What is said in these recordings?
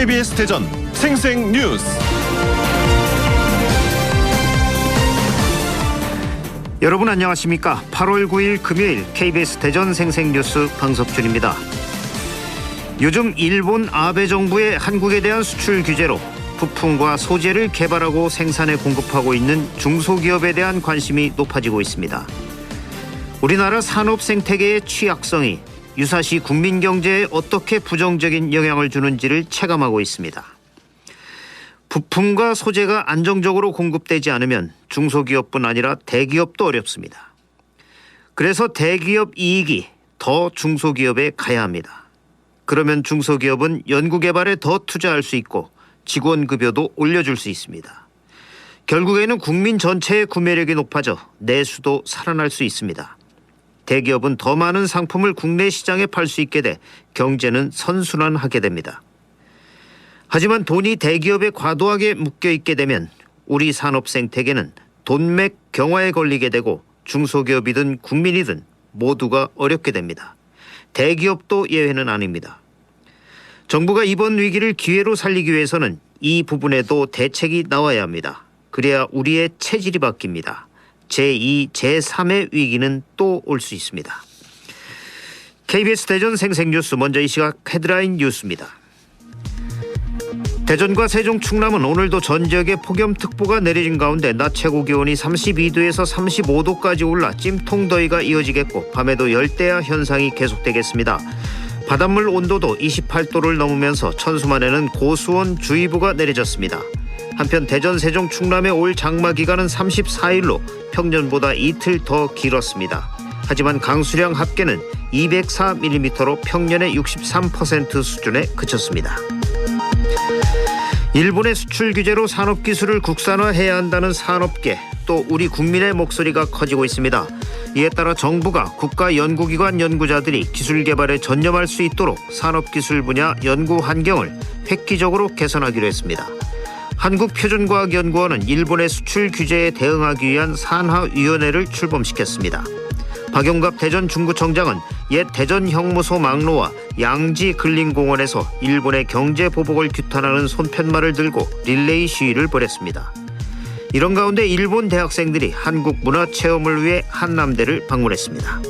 KBS 대전 생생 뉴스. 여러분 안녕하십니까? 8월 9일 금요일 KBS 대전 생생 뉴스 방석준입니다. 요즘 일본 아베 정부의 한국에 대한 수출 규제로 부품과 소재를 개발하고 생산해 공급하고 있는 중소기업에 대한 관심이 높아지고 있습니다. 우리나라 산업 생태계의 취약성이 유사시 국민 경제에 어떻게 부정적인 영향을 주는지를 체감하고 있습니다. 부품과 소재가 안정적으로 공급되지 않으면 중소기업뿐 아니라 대기업도 어렵습니다. 그래서 대기업 이익이 더 중소기업에 가야 합니다. 그러면 중소기업은 연구개발에 더 투자할 수 있고 직원급여도 올려줄 수 있습니다. 결국에는 국민 전체의 구매력이 높아져 내수도 살아날 수 있습니다. 대기업은 더 많은 상품을 국내 시장에 팔 수 있게 돼 경제는 선순환하게 됩니다. 하지만 돈이 대기업에 과도하게 묶여있게 되면 우리 산업 생태계는 돈맥 경화에 걸리게 되고 중소기업이든 국민이든 모두가 어렵게 됩니다. 대기업도 예외는 아닙니다. 정부가 이번 위기를 기회로 살리기 위해서는 이 부분에도 대책이 나와야 합니다. 그래야 우리의 체질이 바뀝니다. 제2, 제3의 위기는 또 올 수 있습니다. KBS 대전 생생뉴스 먼저 이 시각 헤드라인 뉴스입니다. 대전과 세종, 충남은 오늘도 전 지역에 폭염특보가 내려진 가운데 낮 최고 기온이 32도에서 35도까지 올라 찜통더위가 이어지겠고 밤에도 열대야 현상이 계속되겠습니다. 바닷물 온도도 28도를 넘으면서 천수만에는 고수온 주의보가 내려졌습니다. 한편 대전, 세종, 충남의 올 장마 기간은 34일로 평년보다 이틀 더 길었습니다. 하지만 강수량 합계는 204mm로 평년의 63% 수준에 그쳤습니다. 일본의 수출 규제로 산업기술을 국산화해야 한다는 산업계, 또 우리 국민의 목소리가 커지고 있습니다. 이에 따라 정부가 국가연구기관 연구자들이 기술 개발에 전념할 수 있도록 산업기술 분야 연구 환경을 획기적으로 개선하기로 했습니다. 한국표준과학연구원은 일본의 수출 규제에 대응하기 위한 산하위원회를 출범시켰습니다. 박용갑 대전 중구청장은 옛 대전 형무소 망로와 양지 근린공원에서 일본의 경제 보복을 규탄하는 손팻말을 들고 릴레이 시위를 벌였습니다. 이런 가운데 일본 대학생들이 한국 문화체험을 위해 한남대를 방문했습니다.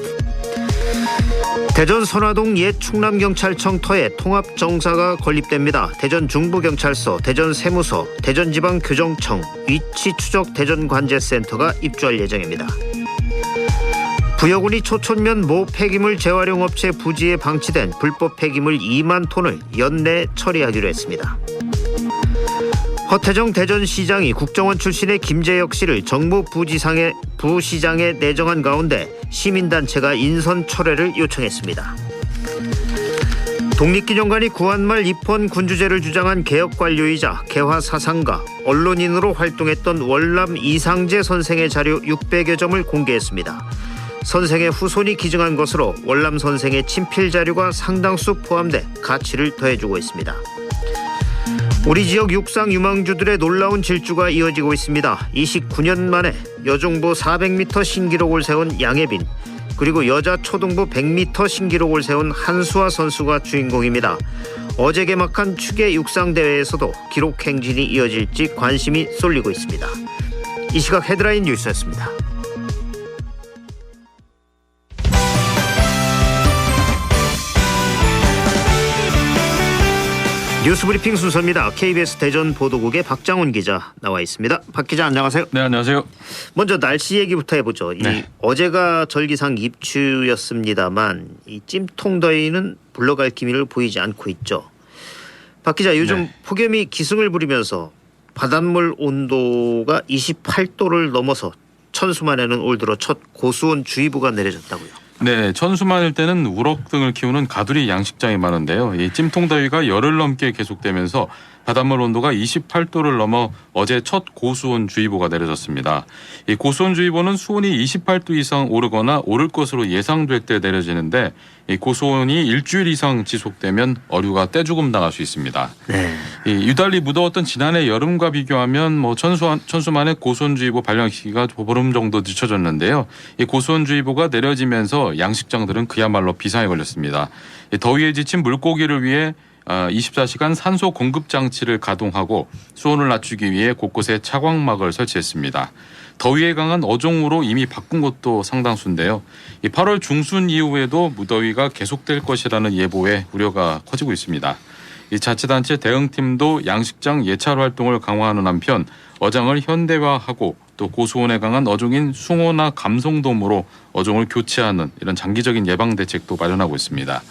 대전 선화동 옛 충남경찰청 터에 통합정사가 건립됩니다. 대전 중부경찰서, 대전 세무서, 대전지방교정청, 위치추적 대전관제센터가 입주할 예정입니다. 부여군이 초천면 모 폐기물 재활용 업체 부지에 방치된 불법 폐기물 2만 톤을 연내 처리하기로 했습니다. 허태정 대전시장이 국정원 출신의 김재혁 씨를 정무 부시장에 내정한 가운데 시민단체가 인선 철회를 요청했습니다. 독립기념관이 구한말 입헌 군주제를 주장한 개혁관료이자 개화사상가, 언론인으로 활동했던 월남 이상재 선생의 자료 600여 점을 공개했습니다. 선생의 후손이 기증한 것으로 월남 선생의 친필 자료가 상당수 포함돼 가치를 더해주고 있습니다. 우리 지역 육상 유망주들의 놀라운 질주가 이어지고 있습니다. 29년 만에 여중부 400m 신기록을 세운 양혜빈, 그리고 여자 초등부 100m 신기록을 세운 한수아 선수가 주인공입니다. 어제 개막한 추계 육상대회에서도 기록 행진이 이어질지 관심이 쏠리고 있습니다. 이 시각 헤드라인 뉴스였습니다. 뉴스브리핑 순서입니다. KBS 대전 보도국의 박장훈 기자 나와 있습니다. 박 기자 안녕하세요. 네, 안녕하세요. 먼저 날씨 얘기부터 해보죠. 네. 어제가 절기상 입추였습니다만 이 찜통더위는 물러갈 기미를 보이지 않고 있죠. 박 기자, 요즘 폭염이 기승을 부리면서 바닷물 온도가 28도를 넘어서 천수만에는 올 들어 첫 고수온 주의보가 내려졌다고요. 네, 천수만일 때는 우럭 등을 키우는 가두리 양식장이 많은데요. 이 찜통더위가 열흘 넘게 계속되면서 바닷물 온도가 28도를 넘어 어제 첫 고수온 주의보가 내려졌습니다. 이 고수온 주의보는 수온이 28도 이상 오르거나 오를 것으로 예상될 때 내려지는데 이 고수온이 일주일 이상 지속되면 어류가 떼죽음 당할 수 있습니다. 네. 이 유달리 무더웠던 지난해 여름과 비교하면 천수만의 고수온주의보 발령 시기가 보름 정도 늦춰졌는데요. 이 고수온주의보가 내려지면서 양식장들은 그야말로 비상에 걸렸습니다. 이 더위에 지친 물고기를 위해 24시간 산소 공급 장치를 가동하고 수온을 낮추기 위해 곳곳에 차광막을 설치했습니다. 더위에 강한 어종으로 이미 바꾼 곳도 상당수인데요. 8월 중순 이후에도 무더위가 계속될 것이라는 예보에 우려가 커지고 있습니다. 이 자치단체 대응팀도 양식장 예찰 활동을 강화하는 한편 어장을 현대화하고 또 고수온에 강한 어종인 숭어나 감성돔으로 어종을 교체하는 이런 장기적인 예방 대책도 마련하고 있습니다.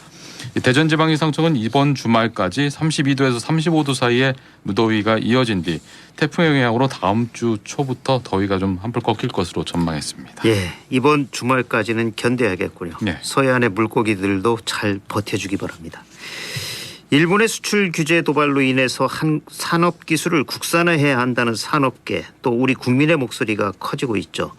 대전지방이상청은 이번 주말까지 32도에서 35도 사이에 무더위가 이어진 뒤 태풍의 영향으로 다음 주 초부터 더위가 좀 한풀 꺾일 것으로 전망했습니다. 예, 이번 주말까지는 견뎌야겠군요. 네. 서해안의 물고기들도 잘 버텨주기 바랍니다. 일본의 수출 규제 도발로 인해서 산업 기술을 국산화해야 한다는 산업계 또 우리 국민의 목소리가 커지고 있죠.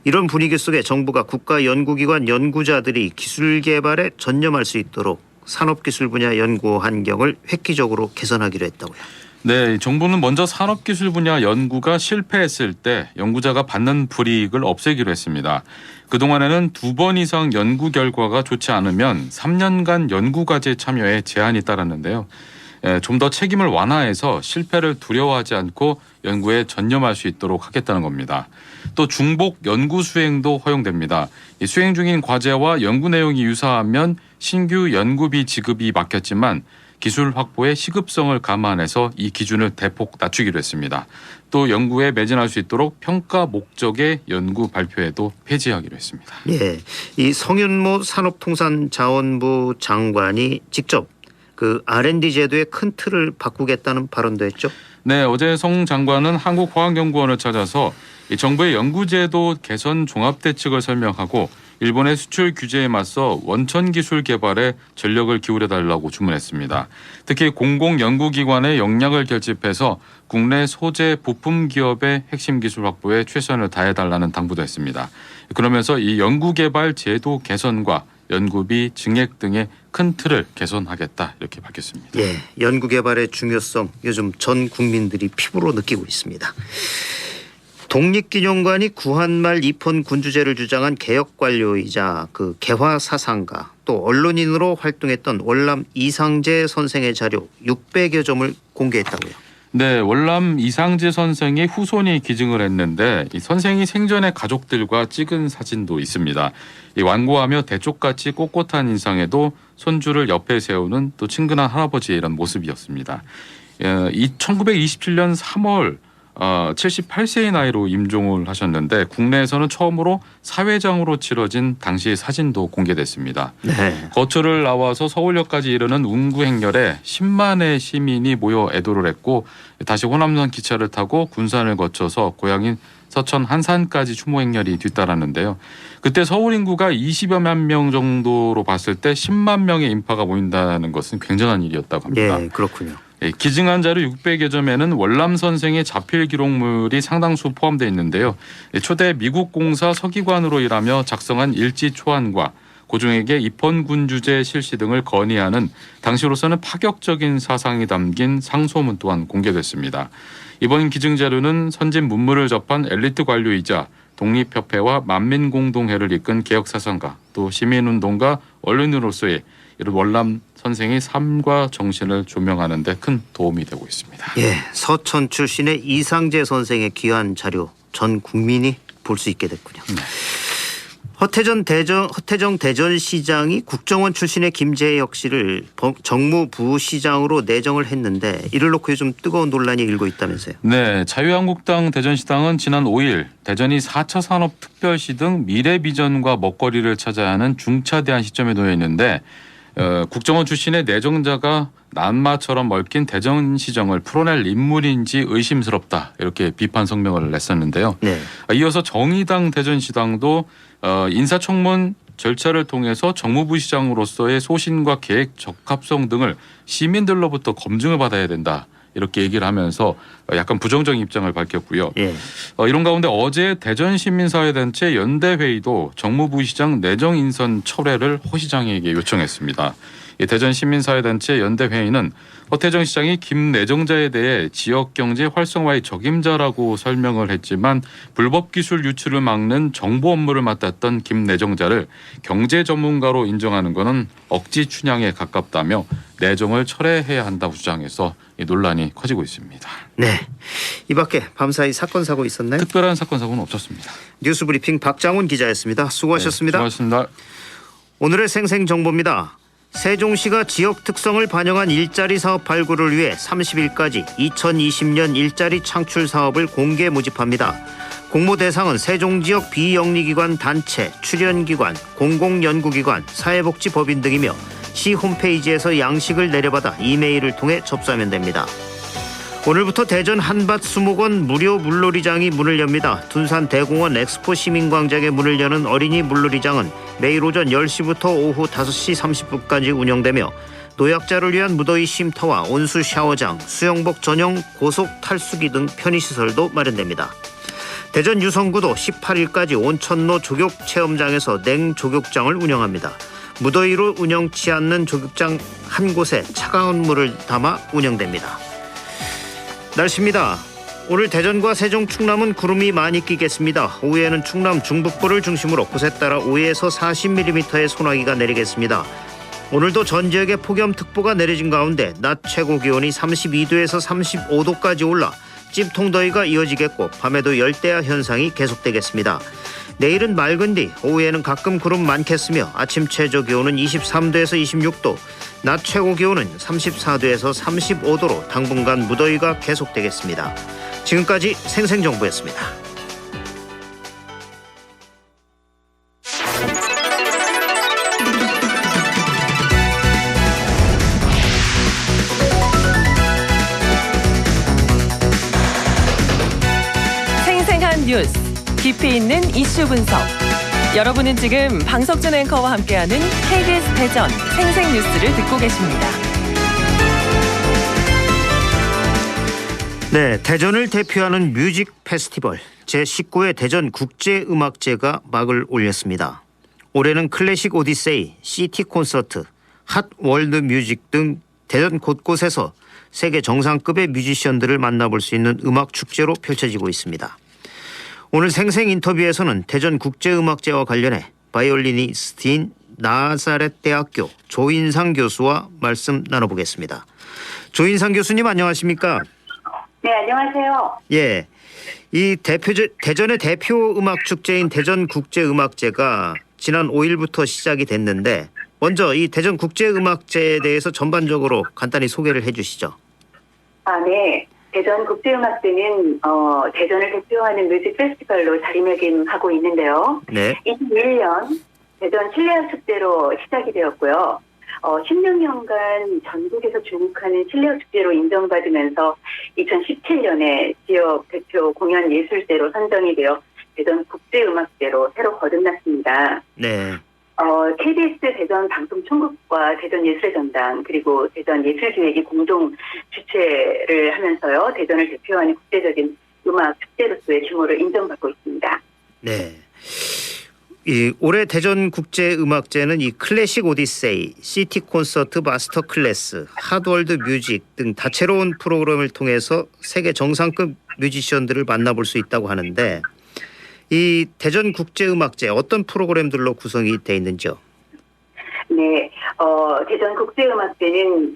이런 분위기 속에 정부가 국가연구기관 연구자들이 기술 개발에 전념할 수 있도록 산업기술 분야 연구 환경을 획기적으로 개선하기로 했다고요. 네, 정부는 먼저 산업기술 분야 연구가 실패했을 때 연구자가 받는 불이익을 없애기로 했습니다. 그동안에는 2번 이상 연구 결과가 좋지 않으면 3년간 연구과제 참여에 제한이 따랐는데요. 좀 더 책임을 완화해서 실패를 두려워하지 않고 연구에 전념할 수 있도록 하겠다는 겁니다. 또 중복 연구 수행도 허용됩니다. 수행 중인 과제와 연구 내용이 유사하면 신규 연구비 지급이 막혔지만 기술 확보의 시급성을 감안해서 이 기준을 대폭 낮추기로 했습니다. 또 연구에 매진할 수 있도록 평가 목적의 연구 발표에도 폐지하기로 했습니다. 예, 이 성윤모 산업통상자원부 장관이 직접 그 R&D 제도의 큰 틀을 바꾸겠다는 발언도 했죠. 네, 어제 성 장관은 한국화학연구원을 찾아서 정부의 연구제도 개선 종합대책을 설명하고 일본의 수출 규제에 맞서 원천 기술 개발에 전력을 기울여 달라고 주문했습니다. 특히 공공연구기관의 역량을 결집해서 국내 소재 부품 기업의 핵심 기술 확보에 최선을 다해달라는 당부도 했습니다. 그러면서 이 연구개발 제도 개선과 연구비 증액 등의 큰 틀을 개선하겠다 이렇게 밝혔습니다. 예, 연구개발의 중요성 요즘 전 국민들이 피부로 느끼고 있습니다. 독립기념관이 구한말 입헌 군주제를 주장한 개혁관료이자 그 개화사상가 또 언론인으로 활동했던 월남 이상재 선생의 자료 600여 점을 공개했다고요. 네, 월남 이상재 선생의 후손이 기증을 했는데 이 선생이 생전에 가족들과 찍은 사진도 있습니다. 이 완고하며 대쪽같이 꼿꼿한 인상에도 손주를 옆에 세우는 또 친근한 할아버지의 이런 모습이었습니다. 1927년 3월 78세의 나이로 임종을 하셨는데 국내에서는 처음으로 사회장으로 치러진 당시의 사진도 공개됐습니다. 네. 거처를 나와서 서울역까지 이르는 운구 행렬에 10만의 시민이 모여 애도를 했고 다시 호남선 기차를 타고 군산을 거쳐서 고향인 서천 한산까지 추모 행렬이 뒤따랐는데요. 그때 서울 인구가 20여만 명 정도로 봤을 때 10만 명의 인파가 모인다는 것은 굉장한 일이었다고 합니다. 예, 그렇군요. 기증한 자료 600여 점에는 월남 선생의 자필 기록물이 상당수 포함되어 있는데요. 초대 미국 공사 서기관으로 일하며 작성한 일지 초안과 고종에게 입헌군주제 실시 등을 건의하는 당시로서는 파격적인 사상이 담긴 상소문 또한 공개됐습니다. 이번 기증 자료는 선진 문물을 접한 엘리트 관료이자 독립협회와 만민공동회를 이끈 개혁사상가 또 시민운동가 언론인으로서의 이런 월남 선생의 삶과 정신을 조명하는 데 큰 도움이 되고 있습니다. 예, 서천 출신의 이상재 선생의 귀한 자료 전 국민이 볼 수 있게 됐군요. 네. 허태정 대전시장이 국정원 출신의 김재혁 씨를 정무부시장으로 내정을 했는데 이를 놓고 요즘 뜨거운 논란이 일고 있다면서요. 네, 자유한국당 대전시당은 지난 5일 대전이 4차 산업특별시 등 미래비전과 먹거리를 찾아야 하는 중차대한 시점에 놓여 있는데 국정원 출신의 내정자가 난마처럼 멀긴 대전시정을 풀어낼 인물인지 의심스럽다 이렇게 비판 성명을 냈었는데요. 네. 이어서 정의당 대전시당도 인사청문 절차를 통해서 정무부시장으로서의 소신과 계획 적합성 등을 시민들로부터 검증을 받아야 된다. 이렇게 얘기를 하면서 약간 부정적인 입장을 밝혔고요. 예. 이런 가운데 어제 대전시민사회단체 연대회의도 정무부시장 내정 인선 철회를 허 시장에게 요청했습니다. 이 대전 시민사회단체 연대회의는 허태정 시장이 김내정자에 대해 지역경제 활성화의 적임자라고 설명을 했지만 불법 기술 유출을 막는 정보 업무를 맡았던 김내정자를 경제 전문가로 인정하는 것은 억지 춘향에 가깝다며 내정을 철회해야 한다고 주장해서 이 논란이 커지고 있습니다. 네, 이 밖에 밤사이 사건 사고 있었나요? 특별한 사건 사고는 없었습니다. 뉴스브리핑 박장훈 기자였습니다. 수고하셨습니다. 네, 수고하셨습니다. 오늘의 생생정보입니다. 세종시가 지역 특성을 반영한 일자리 사업 발굴을 위해 30일까지 2020년 일자리 창출 사업을 공개 모집합니다. 공모 대상은 세종지역 비영리기관 단체, 출연기관, 공공연구기관, 사회복지법인 등이며 시 홈페이지에서 양식을 내려받아 이메일을 통해 접수하면 됩니다. 오늘부터 대전 한밭수목원 무료 물놀이장이 문을 엽니다. 둔산 대공원 엑스포 시민광장에 문을 여는 어린이 물놀이장은 매일 오전 10시부터 오후 5시 30분까지 운영되며 노약자를 위한 무더위 쉼터와 온수 샤워장, 수영복 전용 고속 탈수기 등 편의시설도 마련됩니다. 대전 유성구도 18일까지 온천로 조격 체험장에서 냉조격장을 운영합니다. 무더위로 운영치 않는 조격장 한 곳에 차가운 물을 담아 운영됩니다. 날씨입니다. 오늘 대전과 세종, 충남은 구름이 많이 끼겠습니다. 오후에는 충남 중북부를 중심으로 곳에 따라 5에서 40mm의 소나기가 내리겠습니다. 오늘도 전 지역에 폭염특보가 내려진 가운데 낮 최고 기온이 32도에서 35도까지 올라 찜통더위가 이어지겠고 밤에도 열대야 현상이 계속되겠습니다. 내일은 맑은 뒤 오후에는 가끔 구름 많겠으며 아침 최저 기온은 23도에서 26도, 낮 최고 기온은 34도에서 35도로 당분간 무더위가 계속되겠습니다. 지금까지 생생정보였습니다. 생생한 뉴스, 깊이 있는 이슈 분석. 여러분은 지금 방석준 앵커와 함께하는 KBS 대전 생생뉴스를 듣고 계십니다. 네, 대전을 대표하는 뮤직 페스티벌 제19회 대전 국제음악제가 막을 올렸습니다. 올해는 클래식 오디세이, 시티 콘서트, 핫 월드 뮤직 등 대전 곳곳에서 세계 정상급의 뮤지션들을 만나볼 수 있는 음악 축제로 펼쳐지고 있습니다. 오늘 생생 인터뷰에서는 대전 국제음악제와 관련해 바이올리니스트인 나사렛 대학교 조인상 교수와 말씀 나눠보겠습니다. 조인상 교수님 안녕하십니까? 네, 안녕하세요. 예, 이 대전의 대표 음악 축제인 대전 국제음악제가 지난 5일부터 시작이 됐는데 먼저 이 대전 국제음악제에 대해서 전반적으로 간단히 소개를 해주시죠. 네. 대전 국제음악제는 대전을 대표하는 뮤직 페스티벌로 자리매김하고 있는데요. 네. 21년 대전 실내악 축제로 시작이 되었고요. 16년간 전국에서 주목하는 실내악 축제로 인정받으면서 2017년에 지역 대표 공연 예술제로 선정이 되어 대전 국제음악제로 새로 거듭났습니다. 네. KBS 대전 방송총국과 대전 예술의 전당 그리고 대전 예술기획이 공동 주최를 하면서요. 대전을 대표하는 국제적인 음악 축제로서의 규모를 인정받고 있습니다. 네. 이 올해 대전 국제음악제는 이 클래식 오디세이, 시티 콘서트, 마스터 클래스, 핫월드 뮤직 등 다채로운 프로그램을 통해서 세계 정상급 뮤지션들을 만나볼 수 있다고 하는데 이 대전 국제음악제 어떤 프로그램들로 구성이 돼 있는지요? 네, 대전 국제음악제는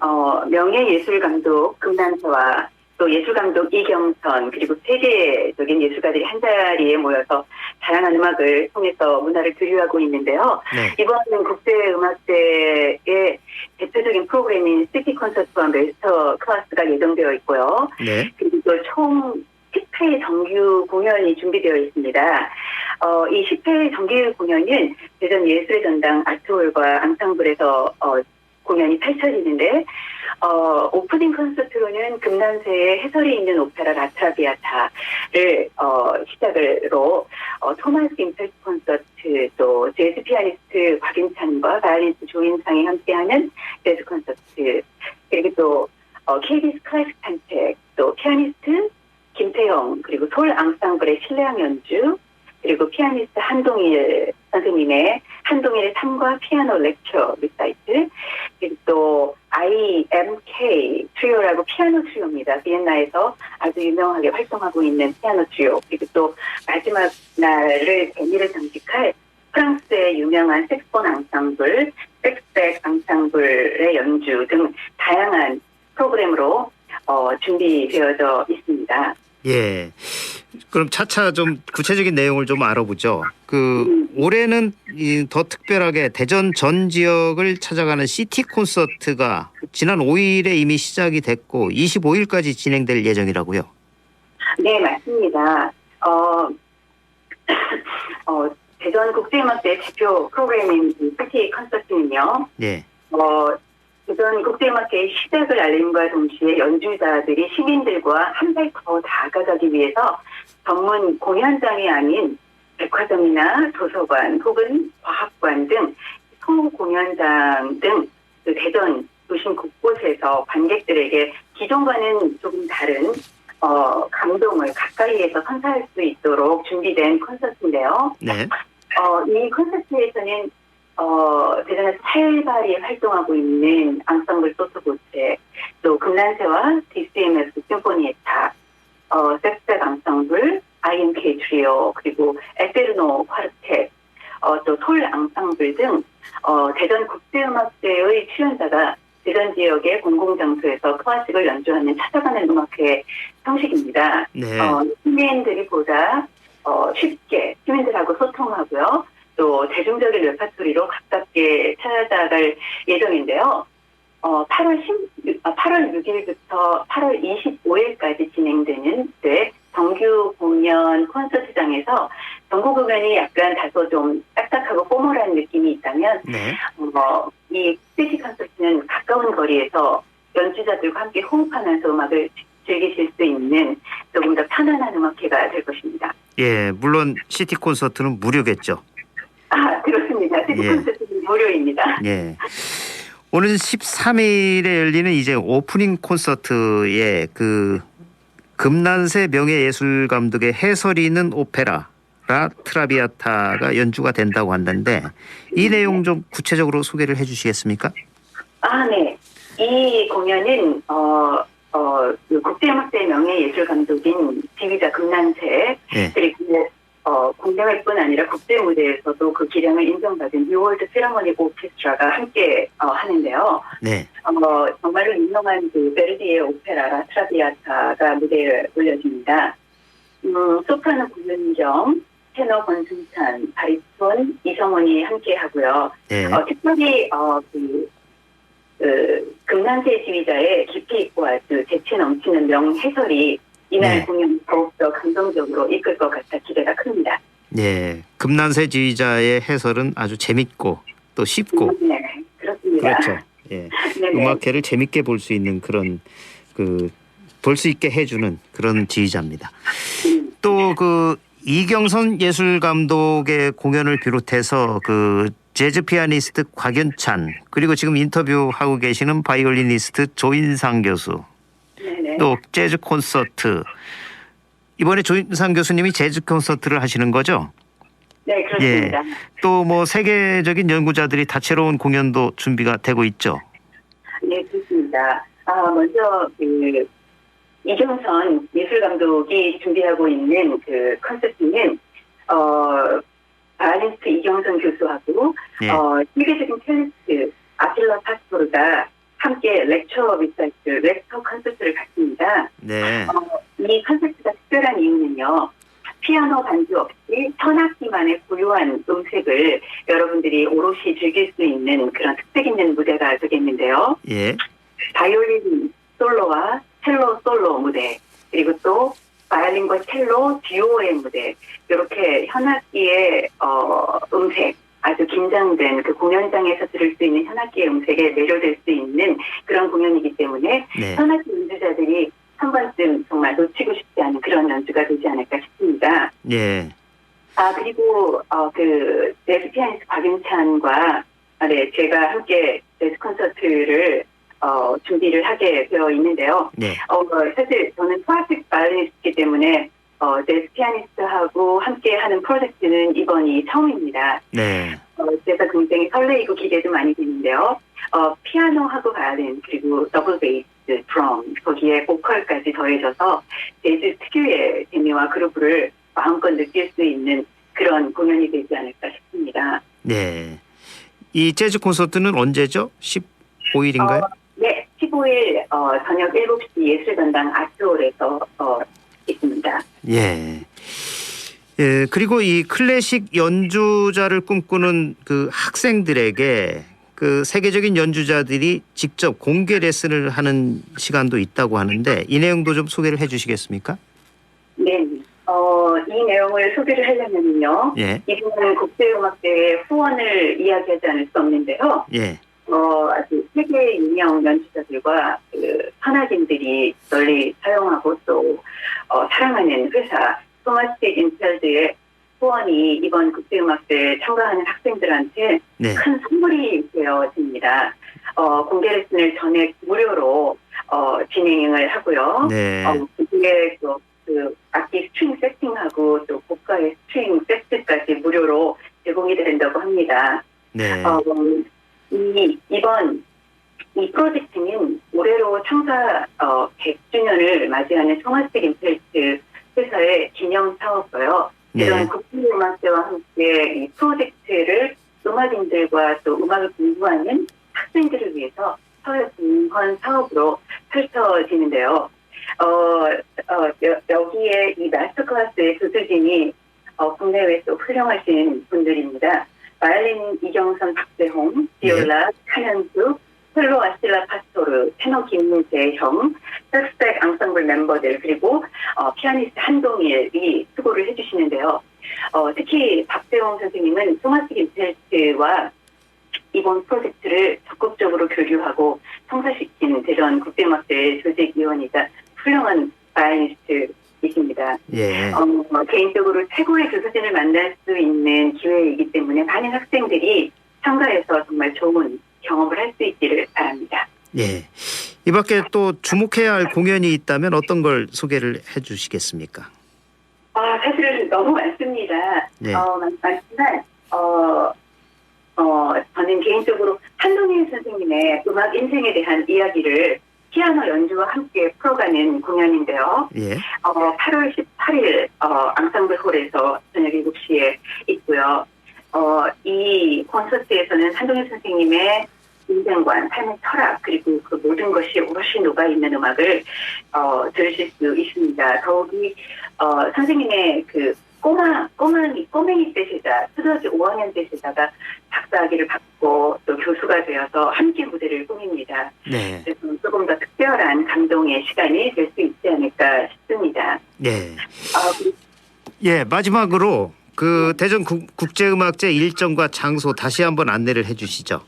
명예예술감독 금난서와 또 예술감독 이경선 그리고 세계적인 예술가들이 한 자리에 모여서 다양한 음악을 통해서 문화를 교류하고 있는데요. 네. 이번은 국제음악제의 대표적인 프로그램인 시티 콘서트와 마스터 클래스가 예정되어 있고요. 네. 그리고 총 10회 정규 공연이 준비되어 있습니다. 이 10회 정규 공연은 대전 예술의 전당 아트홀과 앙상블에서 공연이 펼쳐지는데 오프닝 콘서트로는 금난세의 해설이 있는 오페라 라트라비아타를 시작으로 토마스 임팩트 콘서트 또 재즈 피아니스트 곽인찬과 바이올리니스트 조인상이 함께하는 재즈 콘서트 그리고 또 KBS 클래식 산책 또 피아니스트 김태형 그리고 솔 앙상블의 실내악 연주 그리고 피아니스트 한동일 선생님의 한동일의 삶과 피아노 렉처 리사이트 밴드, 그리고 또 IMK 트리오라고 피아노 트리오입니다. 비엔나에서 아주 유명하게 활동하고 있는 피아노 트리오. 그리고 또 마지막 날을 재미를 장식할 프랑스의 유명한 색소폰 앙상블, 백스백 앙상블의 연주 등 다양한 프로그램으로 준비되어져 있습니다. 예. 그럼 차차 좀 구체적인 내용을 좀 알아보죠. 올해는 더 특별하게 대전 전 지역을 찾아가는 시티 콘서트가 지난 5일에 이미 시작이 됐고 25일까지 진행될 예정이라고요. 네, 맞습니다. 대전 국제음악대 대표 프로그램인 시티 콘서트는요. 네. 대전 국제음악회의 시작을 알림과 동시에 연주자들이 시민들과 한 발 더 다가가기 위해서 전문 공연장이 아닌 백화점이나 도서관 혹은 과학관 등 소공연장 등 그 대전 도심 곳곳에서 관객들에게 기존과는 조금 다른 감동을 가까이에서 선사할 수 있도록 준비된 콘서트인데요. 네. 이 콘서트에서는 대전에서 활발히 활동하고 있는 앙상블 소스보체, 또 금난새와 DCMS 심포니에타, 섹스백 앙상블, IMK 트리오, 그리고 에테르노 콰르텟, 또 솔 앙상블 등 대전 국제음악제의 출연자가 대전 지역의 공공장소에서 클래식을 연주하는 찾아가는 음악회 형식입니다. 네. 시민들이 보다 쉽게 시민들하고 소통하고요. 또 대중적인 레파토리로 가깝게 찾아갈 예정인데요. 8월 6일부터 8월 25일까지 진행되는 정규 공연 콘서트장에서 정규 공연이 약간 다소 좀 딱딱하고 포멀한 느낌이 있다면 네. 이 시티 콘서트는 가까운 거리에서 연주자들과 함께 호흡하면서 음악을 즐기실 수 있는 조금 더 편안한 음악회가 될 것입니다. 예, 물론 시티 콘서트는 무료겠죠. 그렇습니다. 시티 예. 콘서트는 무료입니다. 예. 오는 13일에 열리는 이제 오프닝 콘서트에 금난새 명예예술 감독의 해설이 있는 오페라 라 트라비아타가 연주가 된다고 한다는데 이 내용 좀 구체적으로 소개를 해주시겠습니까? 네. 이 공연은 국제음악대 명예예술 감독인 지휘자 금난새 네. 그리고 국내외뿐 아니라 국제 무대에서도 그 기량을 인정받은 뉴월드 필하모닉 오케스트라가 함께 하는데요. 네. 정말로 유명한 베르디의 오페라 트라비아타가 무대에 올려집니다. 소프라노 고윤경, 테너 권승찬, 바리톤 이성원이 함께 하고요. 네. 특별히 금난새 지휘자의 깊이 있고 아주 재치 넘치는 명해설이 이날 네. 공연 더욱더 감동적으로 이끌 것 같아 기대가 큽니다. 네. 금난새 지휘자의 해설은 아주 재밌고 또 쉽고 네, 그렇습니다. 그렇죠. 예. 네네. 음악회를 재밌게 볼 수 있는 그런 볼 수 있게 해주는 그런 지휘자입니다. 또 이경선 예술 감독의 공연을 비롯해서 재즈 피아니스트 곽윤찬 그리고 지금 인터뷰하고 계시는 바이올리니스트 조인상 교수 네네. 또 재즈 콘서트 이번에 조인상 교수님이 재즈 콘서트를 하시는 거죠? 네, 그렇습니다. 또 세계적인 연구자들이 다채로운 공연도 준비가 되고 있죠. 네, 그렇습니다. 먼저 이경선 예술 감독이 준비하고 있는 콘서트는 바이올리니스트 이경선 교수하고 네. 세계적인 첼리스트 아킬라 파스토르가 함께 렉처 콘서트를 갖습니다. 네. 이 콘서트가 특별한 이유는요. 피아노 반주 없이 현악기만의 고유한 음색을 여러분들이 오롯이 즐길 수 있는 그런 특색 있는 무대가 되겠는데요. 예. 바이올린 솔로와 첼로 솔로 무대 그리고 또 바이올린과 첼로 듀오의 무대 이렇게 현악기의 음색 아주 긴장된 공연장에서 들을 수 있는 현악기의 음색에 매료될 수 있는 그런 공연이기 때문에 네. 현악기 연주자들이 한 번쯤 정말 놓치고 싶지 않은 그런 연주가 되지 않을까 싶습니다. 예. 그리고 재즈 피아니스트 곽윤찬과 제가 함께 재즈 콘서트를 준비를 하게 되어 있는데요. 네. 사실 저는 클래식 바이올리니스트이기 때문에 재즈 피아니스트하고 함께 하는 프로젝트는 이번이 처음입니다. 네. 그래서 굉장히 설레이고 기대도 많이 되는데요. 피아노하고 바이올린 그리고 더블 베이스, 드럼 거기에 보컬까지 더해져서 재즈 특유의 재미와 그루브를 마음껏 느낄 수 있는 그런 공연이 되지 않을까 싶습니다. 네. 이 재즈 콘서트는 언제죠? 15일인가요? 네, 15일 저녁 7시 예술전당 아트홀에서 있습니다. 예. 예, 그리고 이 클래식 연주자를 꿈꾸는 그 학생들에게 그 세계적인 연주자들이 직접 공개 레슨을 하는 시간도 있다고 하는데 이 내용도 좀 소개를 해 주시겠습니까? 네. 이 내용을 소개를 하려면요. 예. 이번 국제음악대회 후원을 이야기하지 않을 수 없는데요. 예. 아주 세계 유명 연주자들과 그 선악인들이 널리 사용하고 또 사랑하는 회사 토마스 인펠드의 후원이 이번 국제음악대회에 참가하는 학생들한테 네. 큰 선물이 되어집니다. 공개 레슨을 전액 무료로 진행을 하고요. 네. 그게 그 악기 스트링 세팅하고 또 고가의 스트링 세트까지 무료로 제공이 된다고 합니다. 네. 이번 이 프로젝트는 올해로 창사 100주년을 맞이하는 토마스 인펠트 회사의 기념 사업이고요. 네. 이런 국제음악대와 함께 이 프로젝트를 음악인들과 또 음악을 공부하는 학생들을 위해서 사회공헌 사업으로 펼쳐지는데요. 여기에 이 마스터 클래스의 교수진이 국내외 또 훌륭하신 분들입니다. 바이올린 이경선, 박재홍, 비올라, 한현수, 첼로 아실라 파스토르, 테너 김재형, 셀스백 앙상블 멤버들 그리고 피아니스트 한동일이 수고를 해주시는데요. 특히 박재홍 선생님은 토마스 인펠트와 이번 프로젝트를 적극적으로 교류하고 성사시킨 대전 국제음악대회 조직위원이자 훌륭한 바이올리니스트이십니다. 예. 개인적으로 최고의 교수진을 만날 수 있는 기회이기 때문에 많은 학생들이 참가해서 정말 좋은 경험을 할 수 있기를 바랍니다. 예. 이 밖에 또 주목해야 할 공연이 있다면 어떤 걸 소개를 해 주시겠습니까? 사실 너무 많습니다. 네. 많지만 저는 개인적으로 한동일 선생님의 음악 인생에 대한 이야기를 피아노 연주와 함께 풀어가는 공연인데요. 예. 8월 18일 앙상블 홀에서 저녁 7시에 있고요. 이 콘서트에서는 한동일 선생님의 인생관, 삶의 철학 그리고 그 모든 것이 오롯이 녹아있는 음악을 들으실 수 있습니다. 더욱이 선생님의 그 꼬맹이 때 제자, 초등학교 5학년 때 제자가 박사학위를 받고 또 교수가 되어서 함께 무대를 꾸밉니다. 네. 그래서 조금 더 특별한 감동의 시간이 될 수 있지 않을까 싶습니다. 예. 예, 마지막으로 그 대전 국제음악제 일정과 장소 다시 한번 안내를 해 주시죠.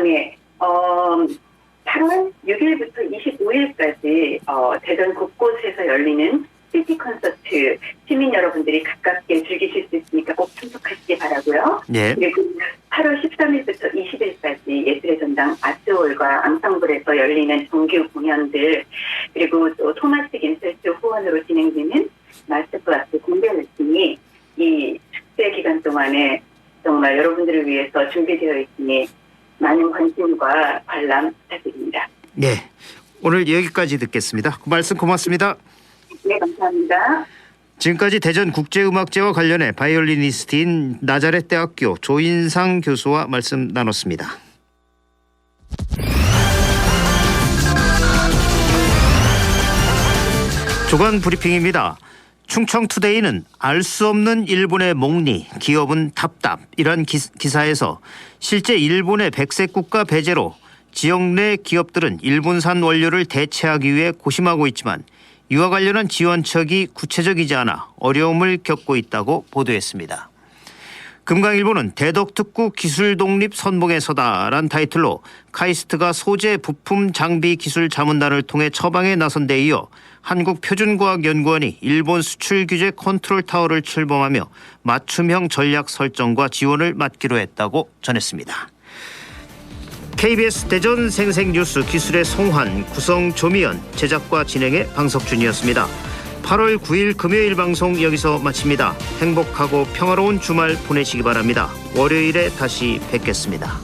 네. 8월 6일부터 25일까지 대전 곳곳에서 열리는 시티 콘서트 시민 여러분들이 가깝게 즐기실 수 있으니까 꼭 참석하시기 바라고요. 예. 그리고 8월 13일부터 20일까지 예술의 전당 아트홀과 앙상블에서 열리는 정규 공연들 그리고 또 토마스 인펠트 후원으로 진행되는 마스터 클래스 공개 레슨이 이 축제 기간 동안에 정말 여러분들을 위해서 준비되어 있으니 많은 관심과 관람 부탁드립니다. 네. 오늘 여기까지 듣겠습니다. 그 말씀 고맙습니다. 네, 감사합니다. 지금까지 대전 국제음악제와 관련해 바이올리니스트인 나자렛 대학교 조인상 교수와 말씀 나눴습니다. 주간 브리핑입니다. 충청투데이는 알 수 없는 일본의 목리, 기업은 답답 이란 기사에서 실제 일본의 백색 국가 배제로 지역 내 기업들은 일본산 원료를 대체하기 위해 고심하고 있지만 이와 관련한 지원책이 구체적이지 않아 어려움을 겪고 있다고 보도했습니다. 금강일보는 대덕특구 기술독립 선봉에 서다란 타이틀로 카이스트가 소재 부품 장비 기술 자문단을 통해 처방에 나선 데 이어 한국표준과학연구원이 일본 수출 규제 컨트롤 타워를 출범하며 맞춤형 전략 설정과 지원을 맡기로 했다고 전했습니다. KBS 대전 생생뉴스 기술의 송환, 구성 조미연, 제작과 진행의 방석준이었습니다. 8월 9일 금요일 방송 여기서 마칩니다. 행복하고 평화로운 주말 보내시기 바랍니다. 월요일에 다시 뵙겠습니다.